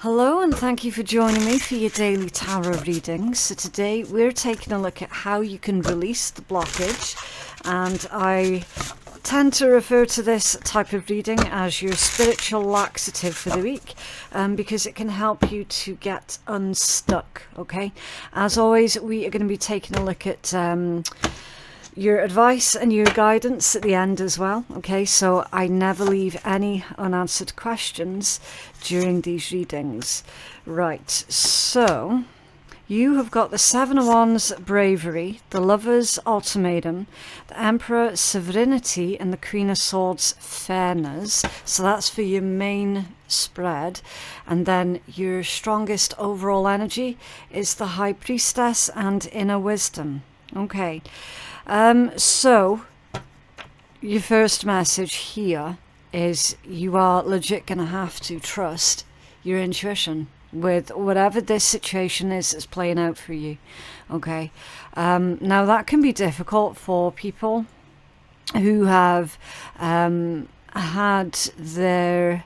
Hello and thank you for joining me for your daily tarot readings. So today we're taking a look at how you can release the blockage, and I tend to refer to this type of reading as your spiritual laxative for the week, because it can help you to get unstuck. Okay, as always, we are going to be taking a look at your advice and your guidance at the end as well. Okay, so I never leave any unanswered questions during these readings. Right, so you have got the Seven of Wands, Bravery, the Lover's Ultimatum, the Emperor, Sovereignty, and the Queen of Swords, Fairness. So that's for your main spread. And then your strongest overall energy is the High Priestess and Inner Wisdom. Okay. So your first message here is you are legit going to have to trust your intuition with whatever this situation is that's playing out for you. Okay. Now that can be difficult for people who have had their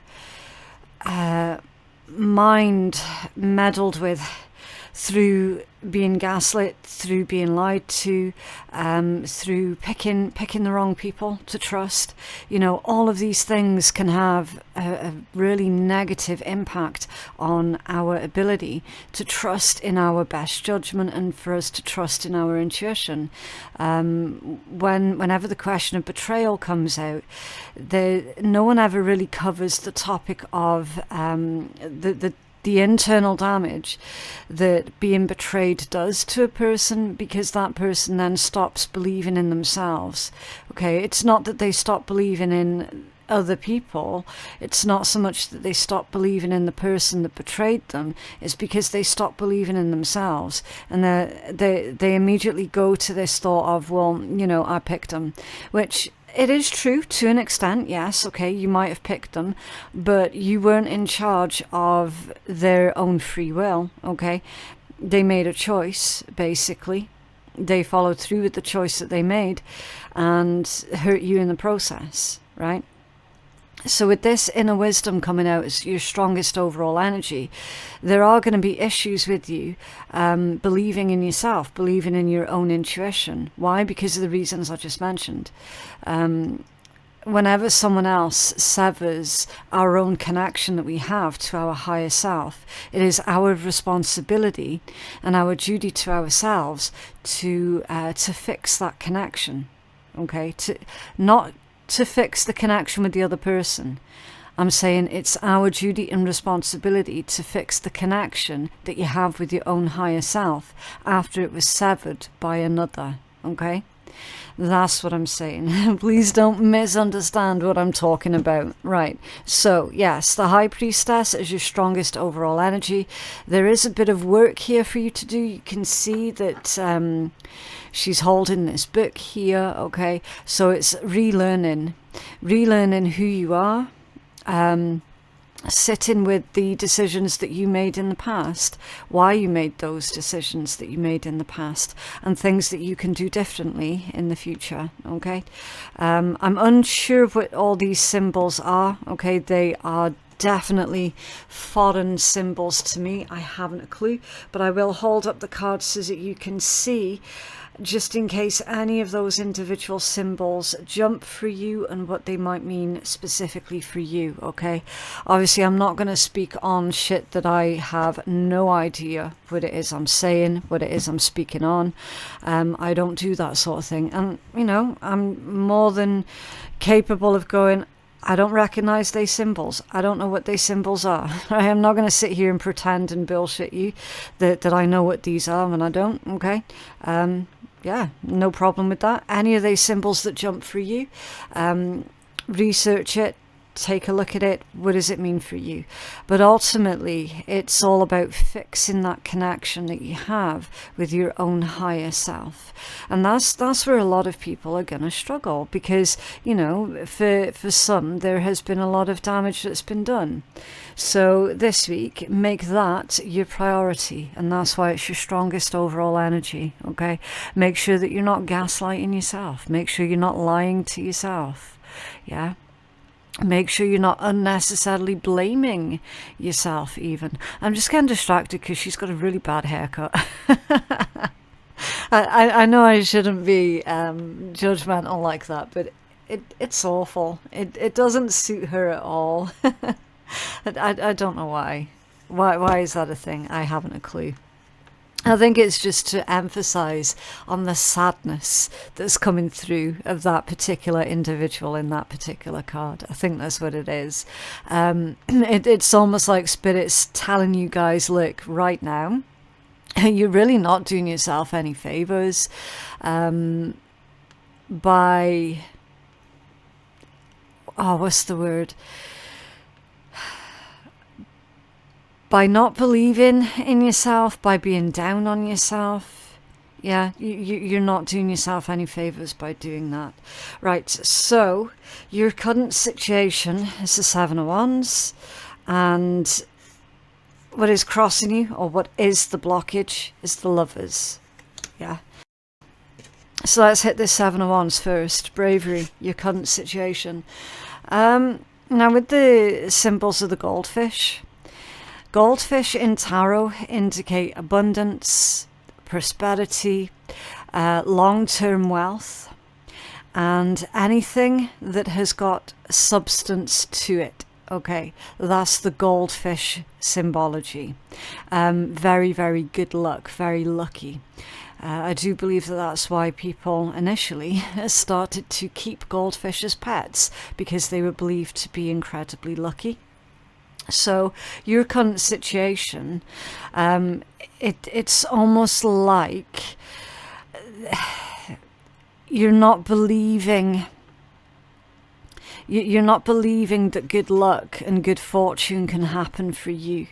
mind meddled with through being gaslit, through being lied to, through picking the wrong people to trust. You know, all of these things can have a really negative impact on our ability to trust in our best judgment and for us to trust in our intuition. Whenever the question of betrayal comes out, no one ever really covers the topic of the internal damage that being betrayed does to a person, because that person then stops believing in themselves. Okay, it's not that they stop believing in other people, it's not so much that they stop believing in the person that betrayed them, it's because they stop believing in themselves, and they immediately go to this thought of, well, you know, I picked them, which it is true to an extent, yes, okay, you might have picked them, but you weren't in charge of their own free will, okay? They made a choice, basically. They followed through with the choice that they made and hurt you in the process, right? So with this inner wisdom coming out as your strongest overall energy, there are going to be issues with you believing in yourself, believing in your own intuition. Why? Because of the reasons I just mentioned. Whenever someone else severs our own connection that we have to our higher self, it is our responsibility and our duty to ourselves to fix that connection. Okay, not to fix the connection with the other person. I'm saying it's our duty and responsibility to fix the connection that you have with your own higher self after it was severed by another. Okay? That's what I'm saying. Please don't misunderstand what I'm talking about. Right. So, yes, the High Priestess is your strongest overall energy. There is a bit of work here for you to do. You can see that she's holding this book here. Okay. So it's relearning who you are. Sitting with the decisions that you made in the past, why you made those decisions that you made in the past, and things that you can do differently in the future. Okay, I'm unsure what all these symbols are. Okay, they are definitely foreign symbols to me. I haven't a clue, but I will hold up the cards so that you can see, just in case any of those individual symbols jump for you and what they might mean specifically for you. Okay, obviously I'm not going to speak on shit that I have no idea what it is I'm saying, what it is I'm speaking on. I don't do that sort of thing, and you know, I'm more than capable of going, I don't recognize these symbols. I don't know what these symbols are. I am not going to sit here and pretend and bullshit you that I know what these are when I don't. Okay. Yeah, no problem with that. Any of these symbols that jump for you, research it, take a look at it. What does it mean for you? But ultimately, it's all about fixing that connection that you have with your own higher self. And that's where a lot of people are going to struggle, because, you know, for some, there has been a lot of damage that's been done. So this week, make that your priority, and that's why it's your strongest overall energy. Okay, make sure that you're not gaslighting yourself. Make sure you're not lying to yourself. Yeah. Make sure you're not unnecessarily blaming yourself even. I'm just getting distracted because she's got a really bad haircut. I know I shouldn't be judgmental like that, but it's awful. It doesn't suit her at all. I don't know why. Why is that a thing? I haven't a clue. I think it's just to emphasize on the sadness that's coming through of that particular individual in that particular card. I think that's what it is. It's almost like Spirit's telling you guys, look, right now, you're really not doing yourself any favors by, what's the word? By not believing in yourself, by being down on yourself. Yeah, you're not doing yourself any favors by doing that. Right, so your current situation is the Seven of Wands, and what is crossing you, or what is the blockage, is the Lovers. Yeah. So let's hit this Seven of Wands first. Bravery, your current situation. Now with the symbols of the goldfish. Goldfish in tarot indicate abundance, prosperity, long-term wealth, and anything that has got substance to it. Okay, that's the goldfish symbology. Very, very good luck, very lucky. I do believe that that's why people initially started to keep goldfish as pets, because they were believed to be incredibly lucky. So your current situation, it's almost like you're not believing that good luck and good fortune can happen for you,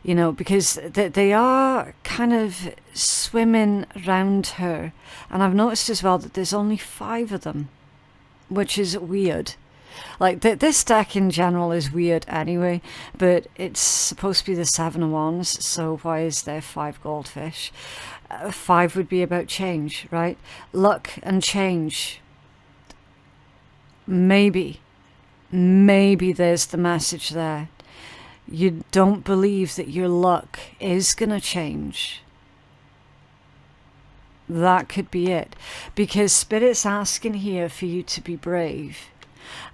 you know, because they are kind of swimming around her. And I've noticed as well that there's only 5 of them, which is weird. Like, this deck in general is weird anyway, but it's supposed to be the Seven of Wands, so why is there 5 goldfish? 5 would be about change, right? Luck and change. Maybe there's the message there. You don't believe that your luck is going to change. That could be it. Because Spirit's asking here for you to be brave.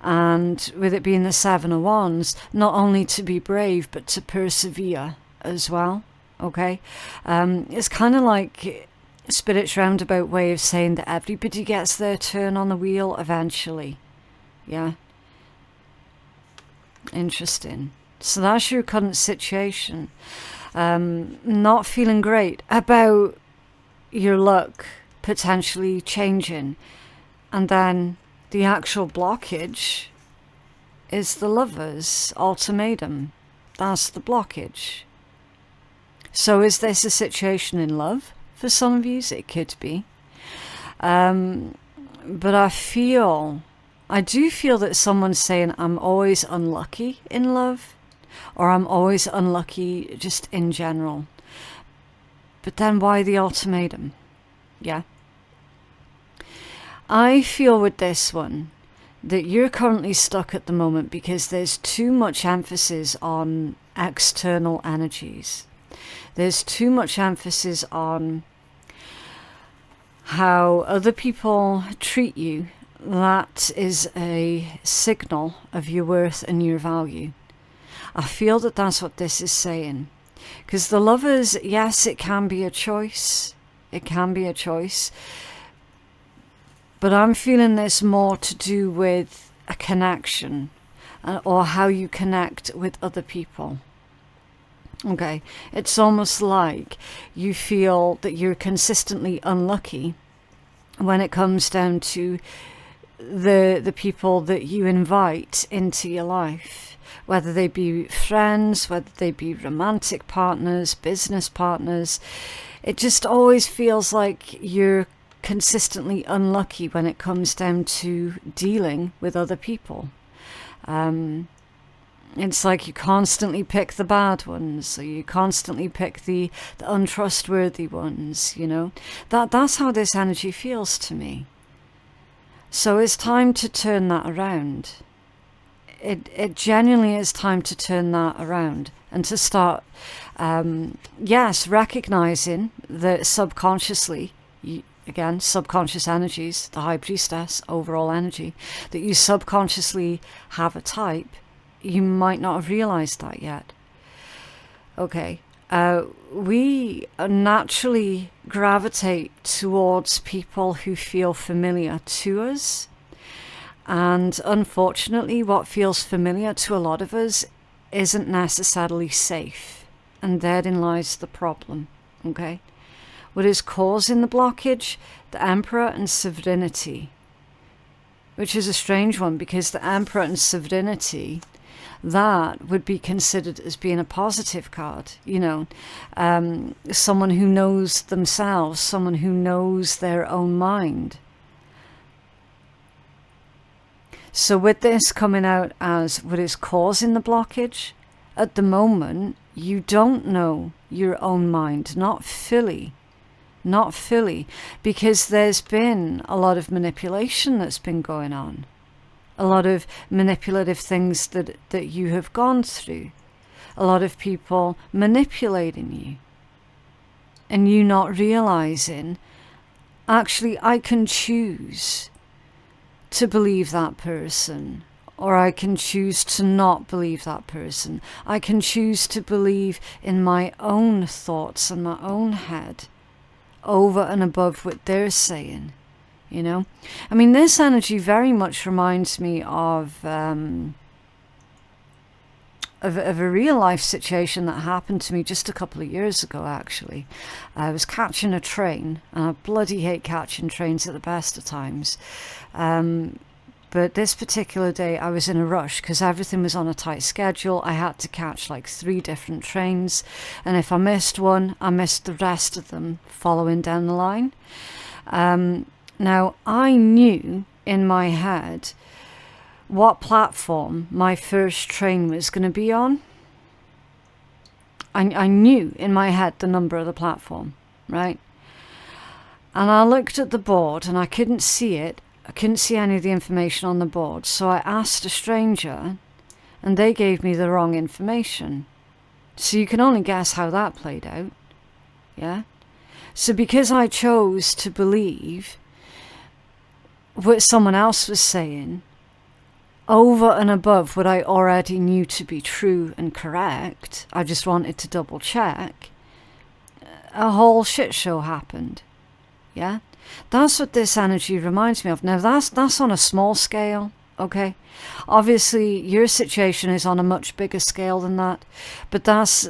And with it being the Seven of Wands, not only to be brave, but to persevere as well. Okay? It's kind of like Spirit's roundabout way of saying that everybody gets their turn on the wheel eventually. Yeah? Interesting. So that's your current situation. Not feeling great about your luck potentially changing. And then the actual blockage is the Lovers ultimatum. That's the blockage. So is this a situation in love? For some of you, it could be. But I do feel that someone's saying, I'm always unlucky in love, or I'm always unlucky just in general. But then why the ultimatum? Yeah. I feel with this one that you're currently stuck at the moment because there's too much emphasis on external energies. There's too much emphasis on how other people treat you. That is a signal of your worth and your value. I feel that that's what this is saying. Because the Lovers, yes, it can be a choice. It can be a choice. But I'm feeling this more to do with a connection or how you connect with other people. Okay, it's almost like you feel that you're consistently unlucky when it comes down to the people that you invite into your life, whether they be friends, whether they be romantic partners, business partners. It just always feels like you're consistently unlucky when it comes down to dealing with other people. It's like you constantly pick the bad ones, or you constantly pick the untrustworthy ones, you know. That's how this energy feels to me. So it's time to turn that around. it genuinely is time to turn that around and to start, yes, recognizing that subconsciously, again, subconscious energies, the High Priestess, overall energy, that you subconsciously have a type. You might not have realized that yet. Okay. We naturally gravitate towards people who feel familiar to us. And unfortunately, what feels familiar to a lot of us isn't necessarily safe. And therein lies the problem. Okay? What is causing the blockage? The Emperor and Sovereignty. Which is a strange one, because the Emperor and Sovereignty, that would be considered as being a positive card, you know, someone who knows themselves, someone who knows their own mind. So with this coming out as what is causing the blockage, at the moment, you don't know your own mind, not fully, because there's been a lot of manipulation that's been going on. A lot of manipulative things that you have gone through. A lot of people manipulating you. And you not realizing, actually, I can choose to believe that person. Or I can choose to not believe that person. I can choose to believe in my own thoughts and my own head over and above what they're saying. You know, I mean, this energy very much reminds me of a real life situation that happened to me just a couple of years ago, actually. I was catching a train, and I bloody hate catching trains at the best of times. But this particular day I was in a rush because everything was on a tight schedule. I had to catch like 3 different trains, and if I missed one, I missed the rest of them following down the line. Now, I knew in my head what platform my first train was going to be on. I knew in my head the number of the platform, right? And I looked at the board and I couldn't see it. I couldn't see any of the information on the board. So I asked a stranger and they gave me the wrong information. So you can only guess how that played out. Yeah? So because I chose to believe what someone else was saying over and above what I already knew to be true and correct, I just wanted to double check, a whole shit show happened. Yeah, that's what this energy reminds me of. Now that's on a small scale, okay? Obviously your situation is on a much bigger scale than that, but that's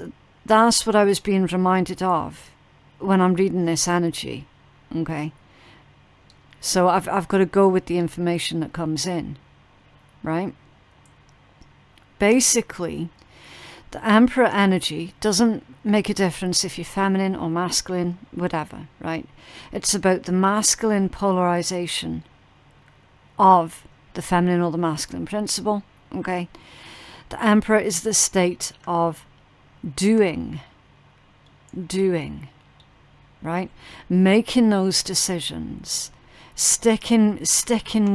what I was being reminded of when I'm reading this energy, okay? So I've got to go with the information that comes in, right? Basically, the Emperor energy doesn't make a difference if you're feminine or masculine, whatever, right? It's about the masculine polarization of the feminine or the masculine principle, okay? The Emperor is the state of doing, right? Making those decisions. Sticking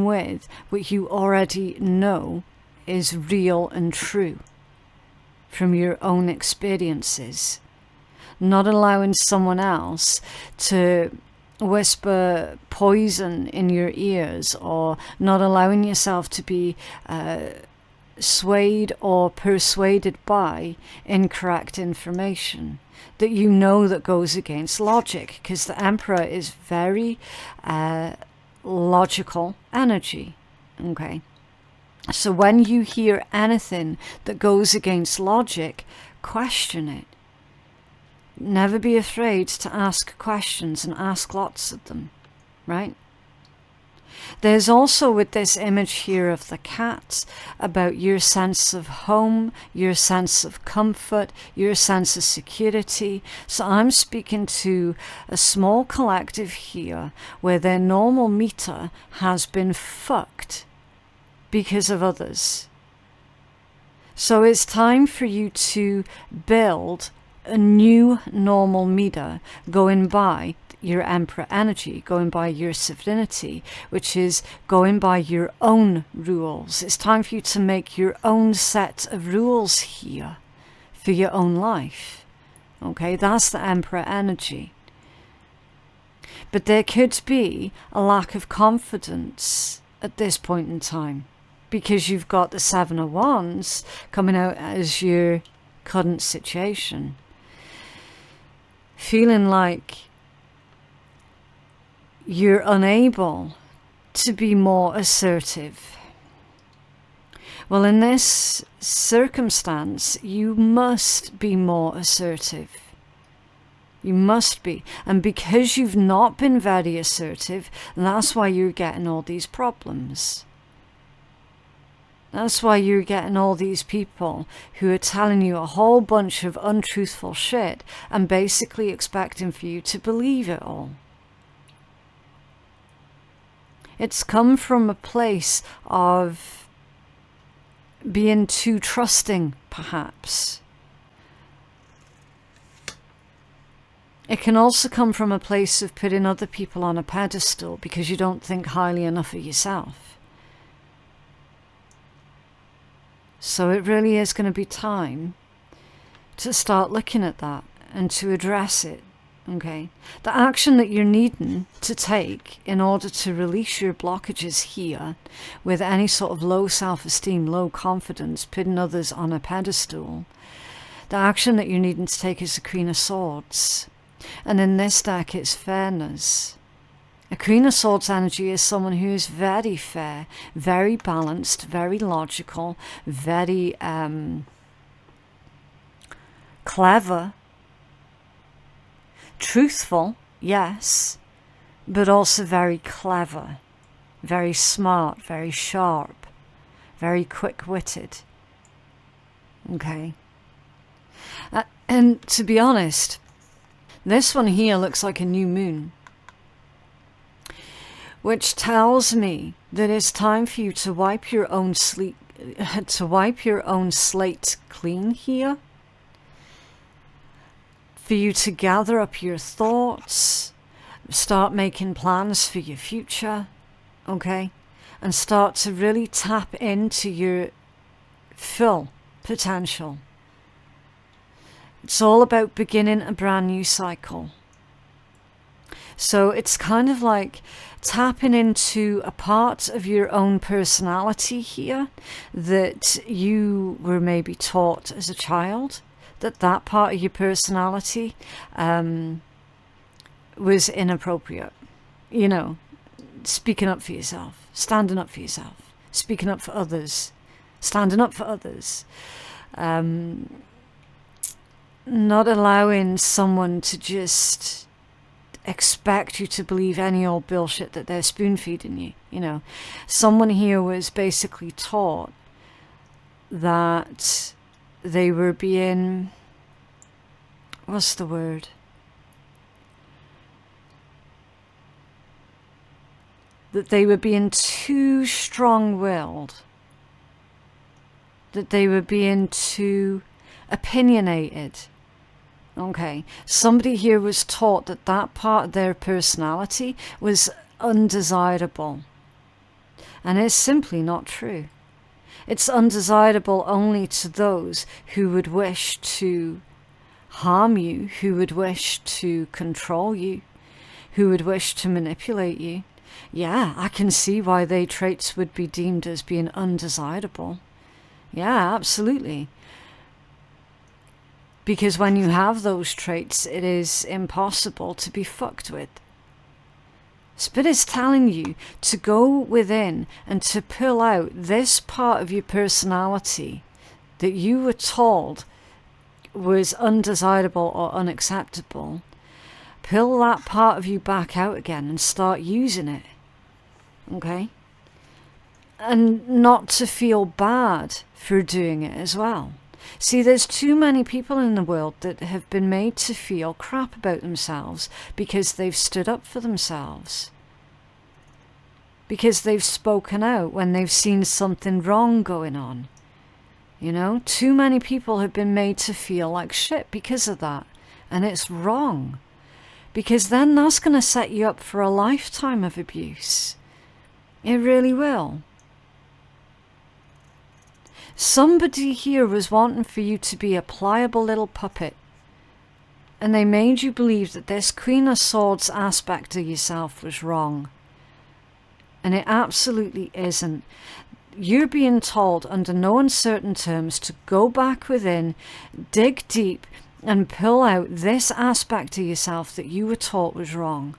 with what you already know is real and true from your own experiences. Not allowing someone else to whisper poison in your ears, or not allowing yourself to be swayed or persuaded by incorrect information that you know that goes against logic, because the Emperor is very logical energy, okay? So when you hear anything that goes against logic, question it. Never be afraid to ask questions, and ask lots of them, right? There's also, with this image here of the cat, about your sense of home, your sense of comfort, your sense of security. So I'm speaking to a small collective here where their normal meter has been fucked because of others. So it's time for you to build a new normal meter going by your Emperor energy, going by your Serenity, which is going by your own rules. It's time for you to make your own set of rules here for your own life. Okay, that's the Emperor energy. But there could be a lack of confidence at this point in time, because you've got the Seven of Wands coming out as your current situation. Feeling like you're unable to be more assertive. Well, in this circumstance, you must be more assertive. You must be. And because you've not been very assertive, that's why you're getting all these problems. That's why you're getting all these people who are telling you a whole bunch of untruthful shit and basically expecting for you to believe it all. It's come from a place of being too trusting, perhaps. It can also come from a place of putting other people on a pedestal because you don't think highly enough of yourself. So it really is going to be time to start looking at that and to address it, okay? The action that you're needing to take in order to release your blockages here with any sort of low self-esteem, low confidence, putting others on a pedestal, the action that you're needing to take is the Queen of Swords. And in this deck, it's fairness. A Queen of Swords energy is someone who is very fair, very balanced, very logical, very clever, truthful, yes, but also very clever, very smart, very sharp, very quick-witted. Okay? And to be honest, this one here looks like a new moon, which tells me that it's time for you to wipe your own slate clean here, for you to gather up your thoughts, start making plans for your future, okay, and start to really tap into your full potential. It's all about beginning a brand new cycle. So it's kind of like tapping into a part of your own personality here that you were maybe taught as a child, that part of your personality was inappropriate. You know, speaking up for yourself, standing up for yourself, speaking up for others, standing up for others. Not allowing someone to just expect you to believe any old bullshit that they're spoon feeding you, you know. Someone here was basically taught that they were being, what's the word? That they were being too strong-willed. That they were being too opinionated. Okay, somebody here was taught that that part of their personality was undesirable. And it's simply not true. It's undesirable only to those who would wish to harm you, who would wish to control you, who would wish to manipulate you. Yeah, I can see why their traits would be deemed as being undesirable. Yeah, absolutely. Because when you have those traits, it is impossible to be fucked with. Spirit's telling you to go within and to pull out this part of your personality that you were told was undesirable or unacceptable. Pull that part of you back out again and start using it. Okay? And not to feel bad for doing it as well. See, there's too many people in the world that have been made to feel crap about themselves because they've stood up for themselves. Because they've spoken out when they've seen something wrong going on. You know, too many people have been made to feel like shit because of that. And it's wrong. because then that's going to set you up for a lifetime of abuse. It really will. Somebody here was wanting for you to be a pliable little puppet, and they made you believe that this Queen of Swords aspect of yourself was wrong. And it absolutely isn't. You're being told under no uncertain terms to go back within, dig deep, and pull out this aspect of yourself that you were taught was wrong.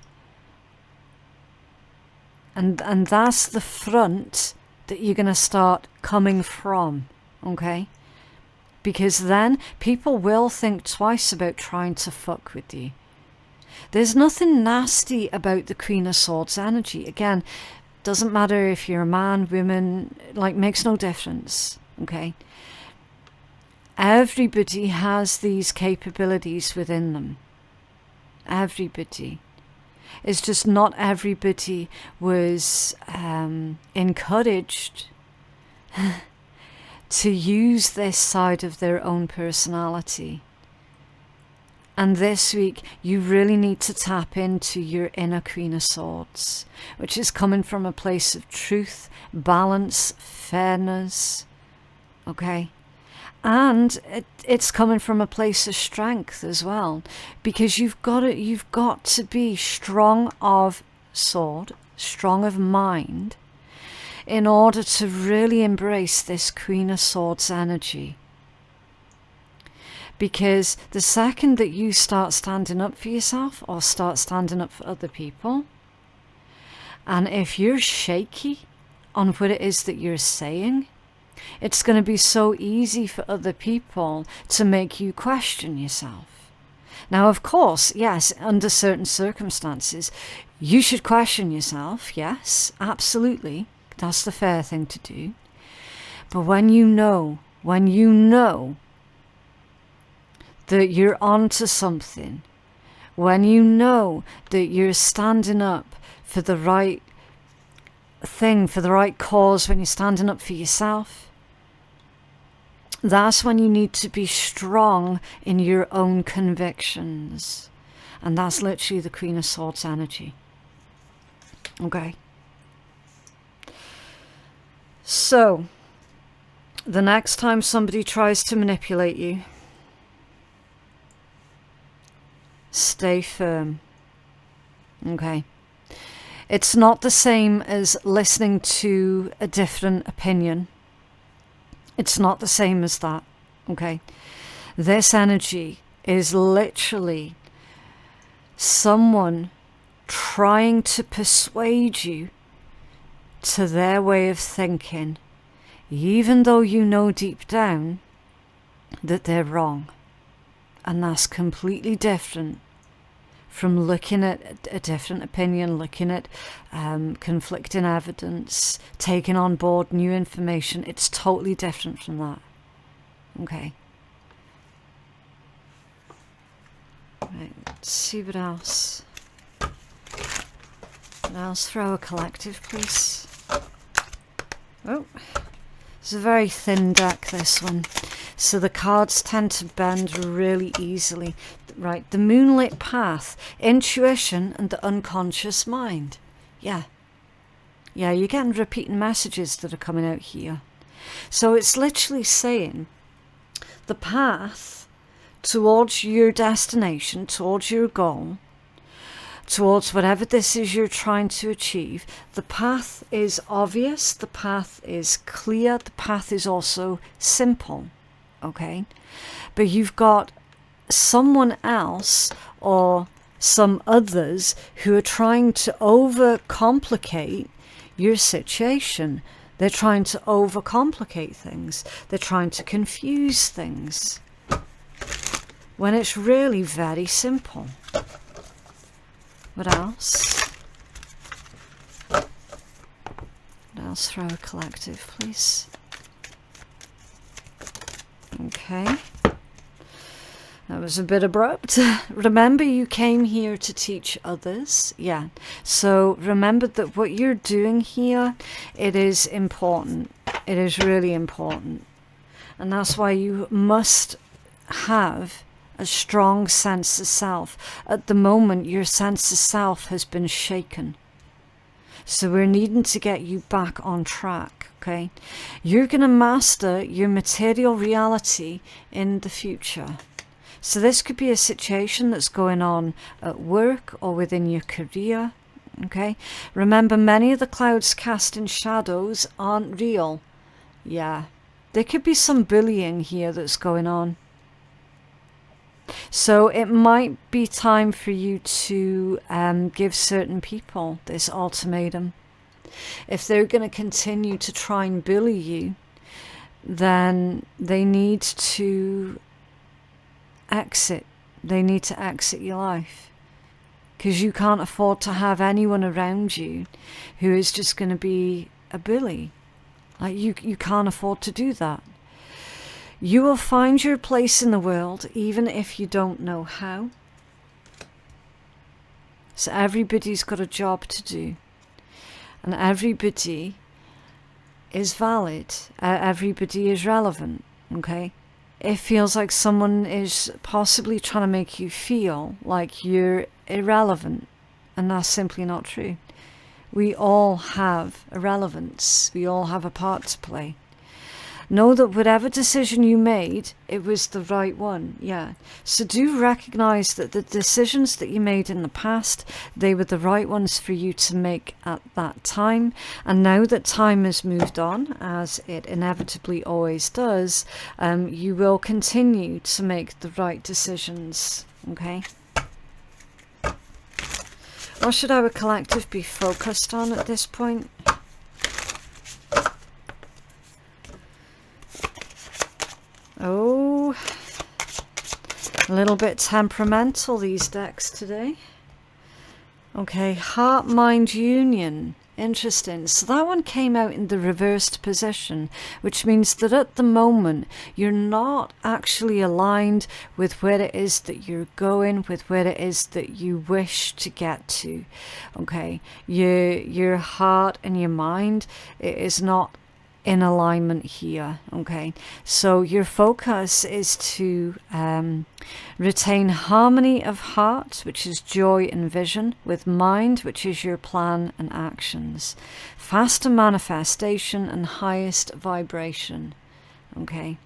And that's the front that you're going to start coming from, okay? Because then people will think twice about trying to fuck with you. There's nothing nasty about the Queen of Swords energy. Again, doesn't matter if you're a man, woman, like, makes no difference, okay? Everybody has these capabilities within them. Everybody. It's just not everybody was encouraged to use this side of their own personality. And this week, you really need to tap into your inner Queen of Swords, which is coming from a place of truth, balance, fairness, okay? And it's coming from a place of strength as well, because you've got to be strong of sword, strong of mind, in order to really embrace this Queen of Swords energy. Because the second that you start standing up for yourself or start standing up for other people, and if you're shaky on what it is that you're saying, it's going to be so easy for other people to make you question yourself. Now, of course, yes, under certain circumstances, you should question yourself. Yes, absolutely. That's the fair thing to do. But when you know that you're onto something, when you know that you're standing up for the right thing, for the right cause, when you're standing up for yourself, that's when you need to be strong in your own convictions. And that's literally the Queen of Swords energy. Okay. So, the next time somebody tries to manipulate you, stay firm. Okay. It's not the same as listening to a different opinion. It's not the same as that. Okay. This energy is literally someone trying to persuade you to their way of thinking, even though you know deep down that they're wrong. And that's completely different from looking at a different opinion, looking at conflicting evidence, taking on board new information. It's totally different from that. Okay. Right, let's see what else. What else for our collective, please? Oh, it's a very thin deck, this one. So the cards tend to bend really easily. Right, the moonlit path, intuition, and the unconscious mind. Yeah, you're getting repeating messages that are coming out here. So it's literally saying the path towards your destination, towards your goal, towards whatever this is you're trying to achieve, the path is obvious, the path is clear, the path is also simple, okay? But you've got someone else or some others who are trying to overcomplicate your situation. They're trying to overcomplicate things. They're trying to confuse things when it's really very simple. What else? What else for our collective, please? Okay. That was a bit abrupt. Remember, you came here to teach others. Yeah. So remember that what you're doing here, it is important. It is really important. And that's why you must have a strong sense of self. At the moment, your sense of self has been shaken. So we're needing to get you back on track, okay? You're going to master your material reality in the future. So this could be a situation that's going on at work or within your career, okay? Remember, many of the clouds casting shadows aren't real. Yeah, there could be some bullying here that's going on. So it might be time for you to give certain people this ultimatum. If they're going to continue to try and bully you, then they need to exit. They need to exit your life. Because you can't afford to have anyone around you who is just going to be a bully. Like you can't afford to do that. You will find your place in the world even if you don't know how. So everybody's got a job to do. And everybody is valid. Everybody is relevant. Okay? It feels like someone is possibly trying to make you feel like you're irrelevant. And that's simply not true. We all have a relevance. We all have a part to play. Know that whatever decision you made, it was the right one. Yeah. So do recognize that the decisions that you made in the past, they were the right ones for you to make at that time. And now that time has moved on, as it inevitably always does, you will continue to make the right decisions. Okay? What should our collective be focused on at this point? Oh, a little bit temperamental, these decks today. Okay, heart-mind union. Interesting. So that one came out in the reversed position, which means that at the moment you're not actually aligned with where it is that you're going, with where it is that you wish to get to. Okay, your heart and your mind, it is not in alignment here. Okay, so your focus is to retain harmony of heart, which is joy and vision, with mind, which is your plan and actions, faster manifestation and highest vibration. Okay,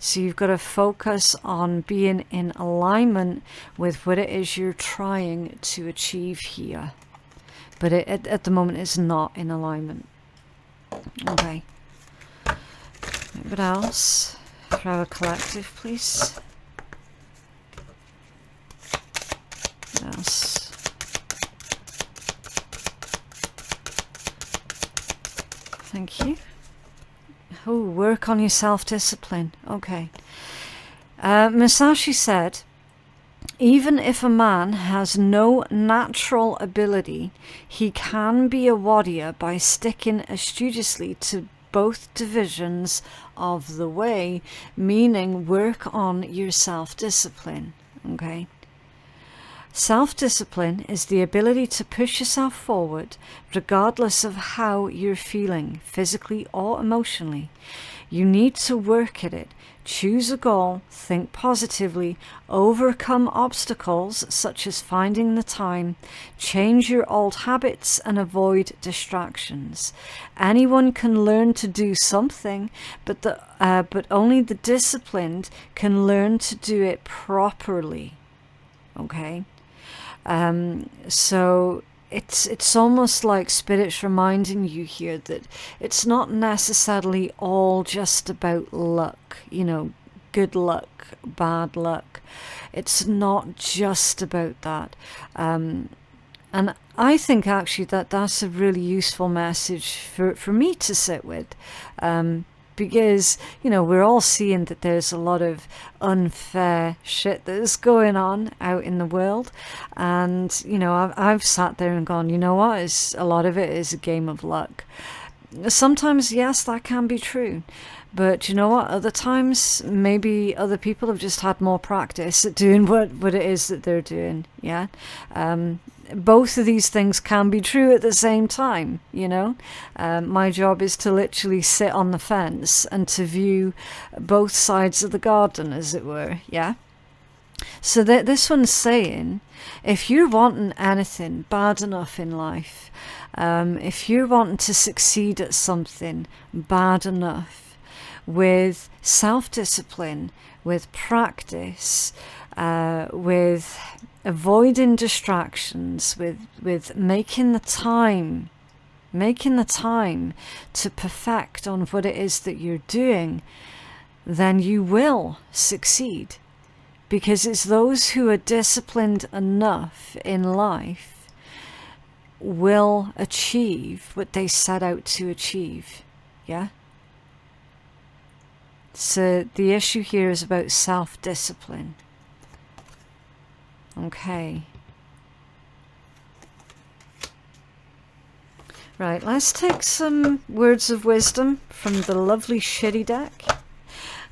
so you've got to focus on being in alignment with what it is you're trying to achieve here, but it at the moment is not in alignment. Okay. What else for our collective, please? What else? Thank you. Oh, work on your self-discipline. Okay. Musashi said, even if a man has no natural ability, he can be a warrior by sticking studiously to both divisions of the way, meaning work on your self-discipline. Okay? Self-discipline is the ability to push yourself forward regardless of how you're feeling, physically or emotionally. You need to work at it. Choose a goal, think positively, overcome obstacles such as finding the time, change your old habits and avoid distractions. Anyone can learn to do something, but only the disciplined can learn to do it properly. Okay? So it's almost like Spirit's reminding you here that it's not necessarily all just about luck, you know, good luck, bad luck. It's not just about that. And I think actually that's a really useful message for me to sit with. Because, you know, we're all seeing that there's a lot of unfair shit that's going on out in the world. And, you know, I've sat there and gone, you know what, a lot of it is a game of luck. Sometimes, yes, that can be true. But you know what, other times, maybe other people have just had more practice at doing what it is that they're doing, yeah? Both of these things can be true at the same time, you know. My job is to literally sit on the fence and to view both sides of the garden, as it were, yeah. So this one's saying, if you're wanting anything bad enough in life, if you're wanting to succeed at something bad enough, with self-discipline, with practice, with avoiding distractions, with making the time to perfect on what it is that you're doing, then you will succeed. Because it's those who are disciplined enough in life will achieve what they set out to achieve. Yeah? So the issue here is about self-discipline. Okay. Right, let's take some words of wisdom from the lovely shitty deck.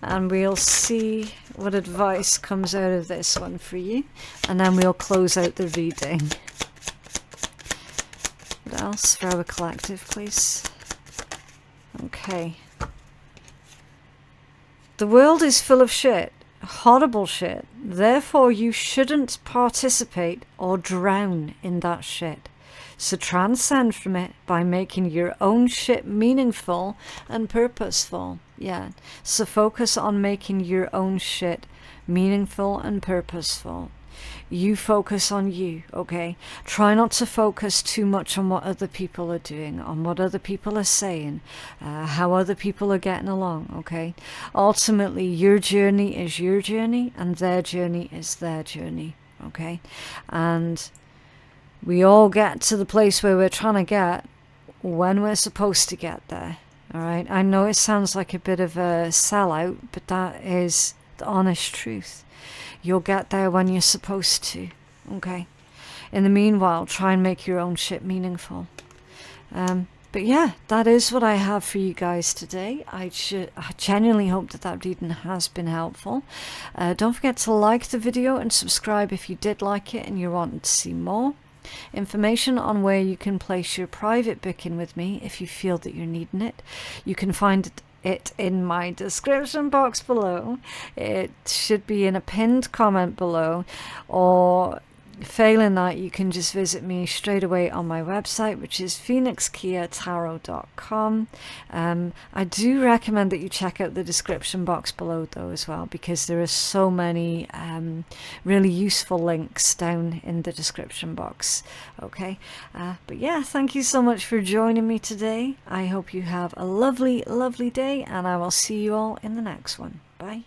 And we'll see what advice comes out of this one for you. And then we'll close out the reading. What else for our collective, please? Okay. The world is full of shit. Horrible shit. Therefore, you shouldn't participate or drown in that shit. So transcend from it by making your own shit meaningful and purposeful. Yeah. So focus on making your own shit meaningful and purposeful. You focus on you, okay? Try not to focus too much on what other people are doing, on what other people are saying, how other people are getting along, okay? Ultimately, your journey is your journey and their journey is their journey, okay? And we all get to the place where we're trying to get when we're supposed to get there, all right? I know it sounds like a bit of a sellout, but that is the honest truth. You'll get there when you're supposed to, okay? In the meanwhile, try and make your own shit meaningful. But yeah, that is what I have for you guys today. I genuinely hope that reading has been helpful. Don't forget to like the video and subscribe if you did like it and you're wanting to see more. Information on where you can place your private booking with me if you feel that you're needing it. You can find it in my description box below. It should be in a pinned comment below, or failing that, you can just visit me straight away on my website, which is phoenixkeiatarot.com. I do recommend that you check out the description box below though as well, because there are so many really useful links down in the description box. Okay, but yeah, thank you so much for joining me today. I hope you have a lovely day, and I will see you all in the next one. Bye.